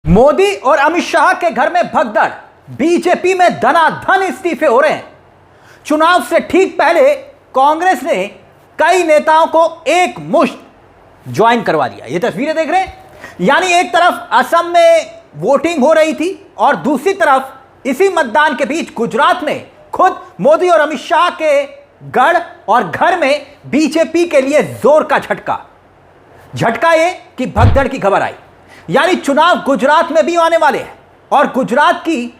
मोदी और अमित शाह के घर में भगदड़, बीजेपी में धनाधन इस्तीफे हो रहे हैं। चुनाव से ठीक पहले कांग्रेस ने कई नेताओं को एक मुश्त ज्वाइन करवा दिया। ये तस्वीरें देख रहे हैं, यानी एक तरफ असम में वोटिंग हो रही थी और दूसरी तरफ इसी मतदान के बीच गुजरात में खुद मोदी और अमित शाह के गढ़ और घर में बीजेपी के लिए जोर का झटका ये कि भगदड़ की खबर आई, यानी चुनाव गुजरात में भी आने वाले हैं। और गुजरात की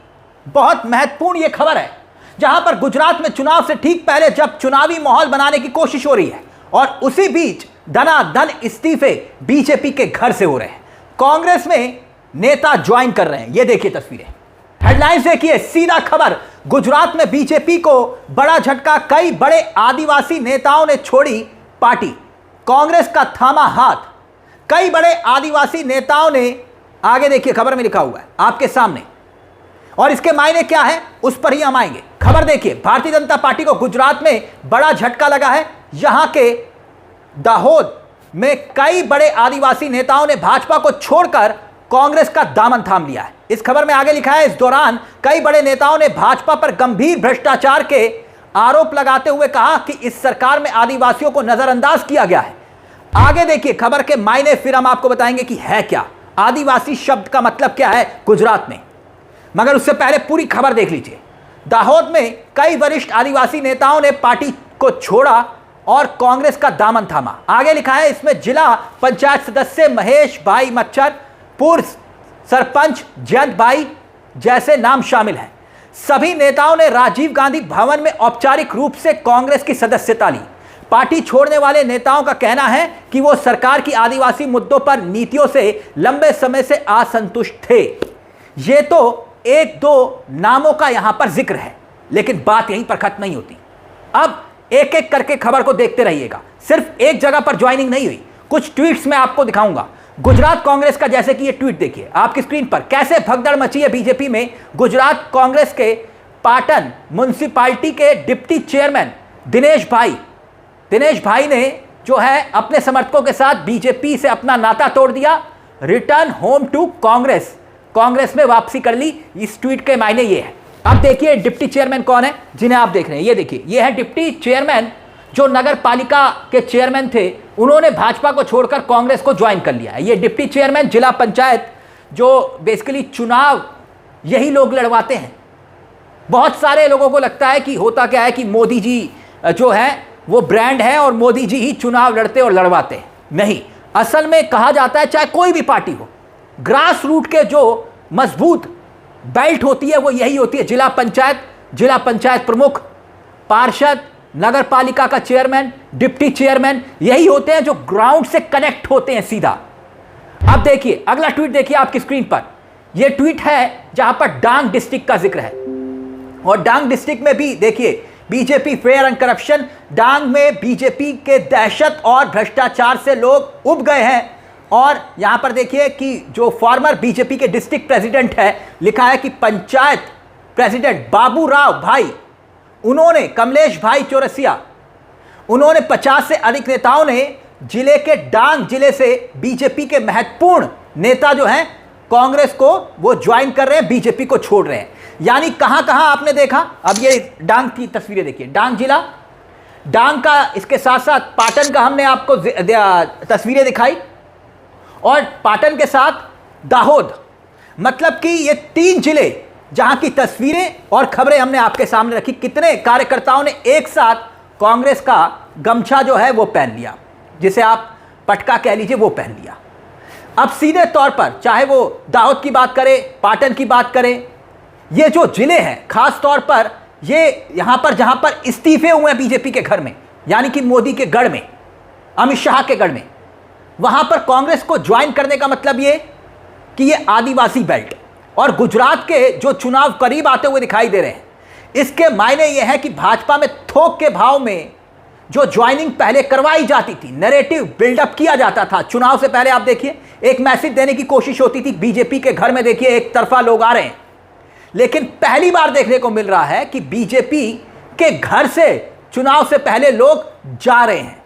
बहुत महत्वपूर्ण यह खबर है, जहां पर गुजरात में चुनाव से ठीक पहले जब चुनावी माहौल बनाने की कोशिश हो रही है और उसी बीच धनाधन इस्तीफे बीजेपी के घर से हो रहे हैं। कांग्रेस में नेता ज्वाइन कर रहे हैं। यह देखिए तस्वीरें, हेडलाइंस देखिए, सीधा खबर, गुजरात में बीजेपी को बड़ा झटका, कई बड़े आदिवासी नेताओं ने छोड़ी पार्टी, कांग्रेस का थामा हाथ। कई बड़े आदिवासी नेताओं ने, आगे देखिए खबर में लिखा हुआ है आपके सामने, और इसके मायने क्या है उस पर ही हम आएंगे। खबर देखिए, भारतीय जनता पार्टी को गुजरात में बड़ा झटका लगा है। यहां के दाहोद में कई बड़े आदिवासी नेताओं ने भाजपा को छोड़कर कांग्रेस का दामन थाम लिया है। इस खबर में आगे लिखा है, इस दौरान कई बड़े नेताओं ने भाजपा पर गंभीर भ्रष्टाचार के आरोप लगाते हुए कहा कि इस सरकार में आदिवासियों को नजरअंदाज किया गया है। आगे देखिए खबर के मायने, फिर हम आपको बताएंगे कि है क्या आदिवासी शब्द का मतलब क्या है गुजरात में, मगर उससे पहले पूरी खबर देख लीजिए। दाहोद में कई वरिष्ठ आदिवासी नेताओं ने पार्टी को छोड़ा और कांग्रेस का दामन थामा। आगे लिखा है, इसमें जिला पंचायत सदस्य महेश भाई मच्छर, पूर्व सरपंच जयंत भाई जैसे नाम शामिल हैं। सभी नेताओं ने राजीव गांधी भवन में औपचारिक रूप से कांग्रेस की सदस्यता ली। पार्टी छोड़ने वाले नेताओं का कहना है कि वो सरकार की आदिवासी मुद्दों पर नीतियों से लंबे समय से असंतुष्ट थे। ये तो एक दो नामों का यहां पर जिक्र है, लेकिन बात यहीं पर खत्म नहीं होती। अब एक एक करके खबर को देखते रहिएगा। सिर्फ एक जगह पर ज्वाइनिंग नहीं हुई, कुछ ट्वीट्स मैं आपको दिखाऊंगा गुजरात कांग्रेस का। जैसे कि ये ट्वीट देखिए आपकी स्क्रीन पर, कैसे भगदड़ मची है बीजेपी में। गुजरात कांग्रेस के पाटन म्युनिसिपैलिटी के डिप्टी चेयरमैन दिनेश भाई ने जो है अपने समर्थकों के साथ बीजेपी से अपना नाता तोड़ दिया, रिटर्न होम टू कांग्रेस में वापसी कर ली। इस ट्वीट के मायने ये है। अब देखिए डिप्टी चेयरमैन कौन है जिन्हें आप देख रहे हैं। ये देखिए, ये है डिप्टी चेयरमैन जो नगर पालिका के चेयरमैन थे, उन्होंने भाजपा को छोड़कर कांग्रेस को ज्वाइन कर लिया है। ये डिप्टी चेयरमैन जिला पंचायत, जो बेसिकली चुनाव यही लोग लड़वाते हैं। बहुत सारे लोगों को लगता है कि होता क्या है कि मोदी जी जो है वो ब्रांड है और मोदी जी ही चुनाव लड़ते और लड़वाते हैं। नहीं, असल में कहा जाता है चाहे कोई भी पार्टी हो, ग्रास रूट के जो मजबूत बेल्ट होती है वो यही होती है। जिला पंचायत प्रमुख, पार्षद, नगर पालिका का चेयरमैन, डिप्टी चेयरमैन, यही होते हैं जो ग्राउंड से कनेक्ट होते हैं सीधा। अब देखिए अगला ट्वीट देखिए आपकी स्क्रीन पर। यह ट्वीट है जहां पर डांग डिस्ट्रिक्ट का जिक्र है, और डांग डिस्ट्रिक्ट में भी देखिए बीजेपी फेयर एंड करप्शन। डांग में बीजेपी के दहशत और भ्रष्टाचार से लोग उब गए हैं। और यहां पर देखिए कि जो फॉर्मर बीजेपी के डिस्ट्रिक्ट प्रेसिडेंट है, लिखा है कि पंचायत प्रेसिडेंट बाबू राव भाई, उन्होंने कमलेश भाई चौरसिया, उन्होंने 50 से अधिक नेताओं ने जिले के डांग जिले से बीजेपी के महत्वपूर्ण नेता जो हैं कांग्रेस को वो ज्वाइन कर रहे हैं, बीजेपी को छोड़ रहे हैं। यानी कहां कहां आपने देखा। अब ये डांग की तस्वीरें देखिए, डांग जिला, डांग का, इसके साथ साथ पाटन का हमने आपको तस्वीरें दिखाई, और पाटन के साथ दाहोद। मतलब कि ये 3 जिले जहां की तस्वीरें और खबरें हमने आपके सामने रखी। कितने कार्यकर्ताओं ने एक साथ कांग्रेस का गमछा जो है वो पहन लिया, जिसे आप पटका कह लीजिए, वो पहन लिया। अब सीधे तौर पर चाहे वो दाहोद की बात करें, पाटन की बात करें, ये जो जिले हैं खास तौर पर ये यहां पर जहां पर इस्तीफे हुए हैं बीजेपी के घर में, यानी कि मोदी के गढ़ में, अमित शाह के गढ़ में, वहां पर कांग्रेस को ज्वाइन करने का मतलब ये कि ये आदिवासी बेल्ट और गुजरात के जो चुनाव करीब आते हुए दिखाई दे रहे हैं, इसके मायने ये है कि भाजपा में थोक के भाव में जो ज्वाइनिंग पहले करवाई जाती थी, नैरेटिव बिल्डअप किया जाता था चुनाव से पहले। आप देखिए एक मैसेज देने की कोशिश होती थी, बीजेपी के घर में देखिए एक तरफा लोग आ रहे हैं, लेकिन पहली बार देखने को मिल रहा है कि बीजेपी के घर से चुनाव से पहले लोग जा रहे हैं।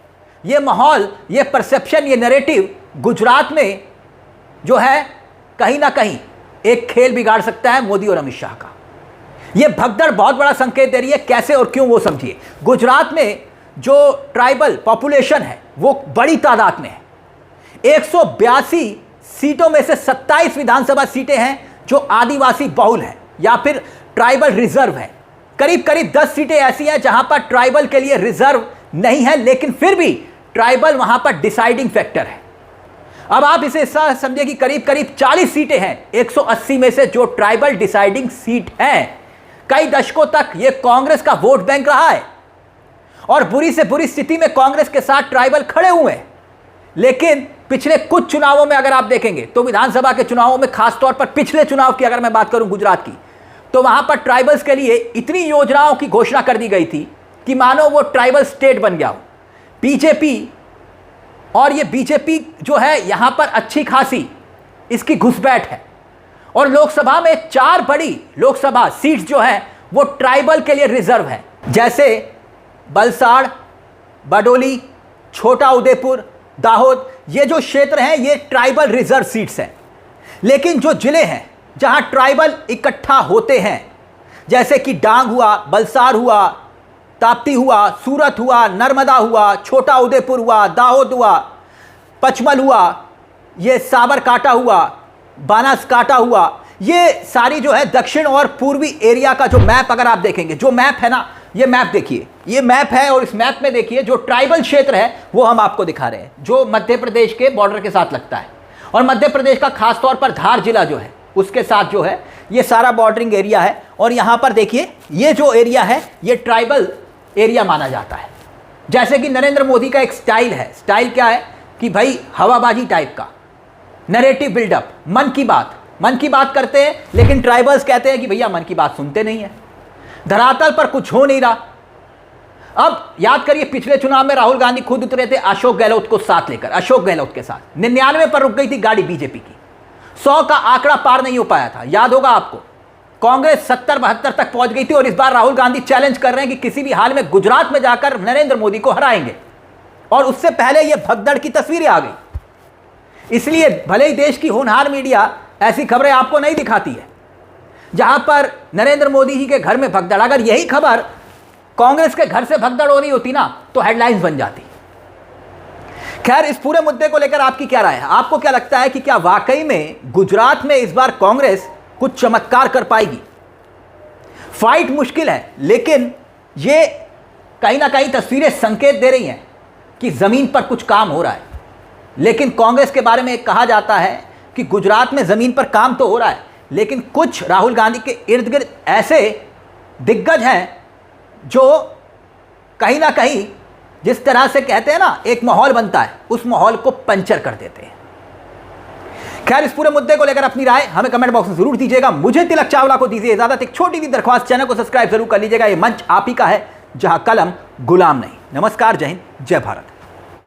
यह माहौल, यह परसेप्शन, यह नैरेटिव गुजरात में जो है कहीं ना कहीं एक खेल बिगाड़ सकता है मोदी और अमित शाह का। यह भगदड़ बहुत बड़ा संकेत दे रही है, कैसे और क्यों वो समझिए। गुजरात में जो ट्राइबल पॉपुलेशन है वो बड़ी तादाद में है। 182 सीटों में से 27 विधानसभा सीटें हैं जो आदिवासी बहुल हैं या फिर ट्राइबल रिजर्व है। करीब करीब 10 सीटें ऐसी हैं जहां पर ट्राइबल के लिए रिजर्व नहीं है, लेकिन फिर भी ट्राइबल वहां पर डिसाइडिंग फैक्टर है। अब आप इसे समझिए कि करीब करीब 40 सीटें हैं 180 में से जो ट्राइबल डिसाइडिंग सीट हैं। कई दशकों तक यह कांग्रेस का वोट बैंक रहा है और बुरी से बुरी स्थिति में कांग्रेस के साथ ट्राइबल खड़े हुए हैं। लेकिन पिछले कुछ चुनावों में अगर आप देखेंगे तो विधानसभा के चुनावों में, खासतौर पर पिछले चुनाव की अगर मैं बात करूं गुजरात की, तो वहां पर ट्राइबल्स के लिए इतनी योजनाओं की घोषणा कर दी गई थी कि मानो वो ट्राइबल स्टेट बन गया हो। बीजेपी और ये बीजेपी जो है यहां पर अच्छी खासी इसकी घुसपैठ है और लोकसभा में 4 बड़ी लोकसभा सीट्स जो हैं वो ट्राइबल के लिए रिजर्व है, जैसे बलसाड़, बडोली, छोटा उदेपुर, दाहोद। ये जो क्षेत्र हैं ये ट्राइबल रिजर्व सीट्स हैं। लेकिन जो जिले हैं जहां ट्राइबल इकट्ठा होते हैं, जैसे कि डांग हुआ, बलसाड़ हुआ, ताप्ती हुआ, सूरत हुआ, नर्मदा हुआ, छोटा उदेपुर हुआ, दाहोद हुआ, पचमल हुआ, ये साबरकांठा हुआ, बनासकांठा हुआ, ये सारी जो है दक्षिण और पूर्वी एरिया का जो मैप अगर आप देखेंगे, जो मैप है ना, ये मैप देखिए, ये मैप है और इस मैप में देखिए जो ट्राइबल क्षेत्र है वो हम आपको दिखा रहे हैं, जो मध्य प्रदेश के बॉर्डर के साथ लगता है। और मध्य प्रदेश का खासतौर पर धार जिला जो है उसके साथ जो है ये सारा बॉर्डरिंग एरिया है। और यहाँ पर देखिए ये जो एरिया है ये ट्राइबल एरिया माना जाता है। जैसे कि नरेंद्र मोदी का एक स्टाइल है, स्टाइल क्या है कि भाई हवाबाजी टाइप का नरेटिव बिल्डअप, मन की बात करते हैं, लेकिन ट्राइबल्स कहते हैं कि भैया मन की बात सुनते नहीं है, धरातल पर कुछ हो नहीं रहा। अब याद करिए पिछले चुनाव में राहुल गांधी खुद उतरे थे अशोक गहलोत को साथ लेकर, अशोक गहलोत के साथ 99 पर रुक गई थी गाड़ी बीजेपी की, 100 का आंकड़ा पार नहीं हो पाया था, याद होगा आपको। कांग्रेस 70-72 तक पहुंच गई थी और इस बार राहुल गांधी चैलेंज कर रहे हैं कि किसी भी हाल में गुजरात में जाकर नरेंद्र मोदी को हराएंगे। और उससे पहले यह भगदड़ की तस्वीरें आ गई। इसलिए भले ही देश की होनहार मीडिया ऐसी खबरें आपको नहीं दिखाती है जहां पर नरेंद्र मोदी ही के घर में भगदड़, अगर यही खबर कांग्रेस के घर से भगदड़ हो रही होती ना तो हेडलाइंस बन जाती। खैर, इस पूरे मुद्दे को लेकर आपकी क्या राय है? आपको क्या लगता है कि क्या वाकई में गुजरात में इस बार कांग्रेस कुछ चमत्कार कर पाएगी? फाइट मुश्किल है, लेकिन ये कहीं ना कहीं तस्वीरें संकेत दे रही हैं कि जमीन पर कुछ काम हो रहा है। लेकिन कांग्रेस के बारे में कहा जाता है कि गुजरात में जमीन पर काम तो हो रहा है, लेकिन कुछ राहुल गांधी के इर्द गिर्द ऐसे दिग्गज हैं जो कहीं ना कहीं जिस तरह से कहते हैं ना एक माहौल बनता है, उस माहौल को पंचर कर देते हैं। खैर, इस पूरे मुद्दे को लेकर अपनी राय हमें कमेंट बॉक्स में जरूर दीजिएगा। मुझे तिलक चावला को दीजिए इजाजत। एक छोटी सी दरख्वास्त, चैनल को सब्सक्राइब जरूर कर लीजिएगा। ये मंच आप ही का है जहां कलम गुलाम नहीं। नमस्कार, जय हिंद, जय भारत।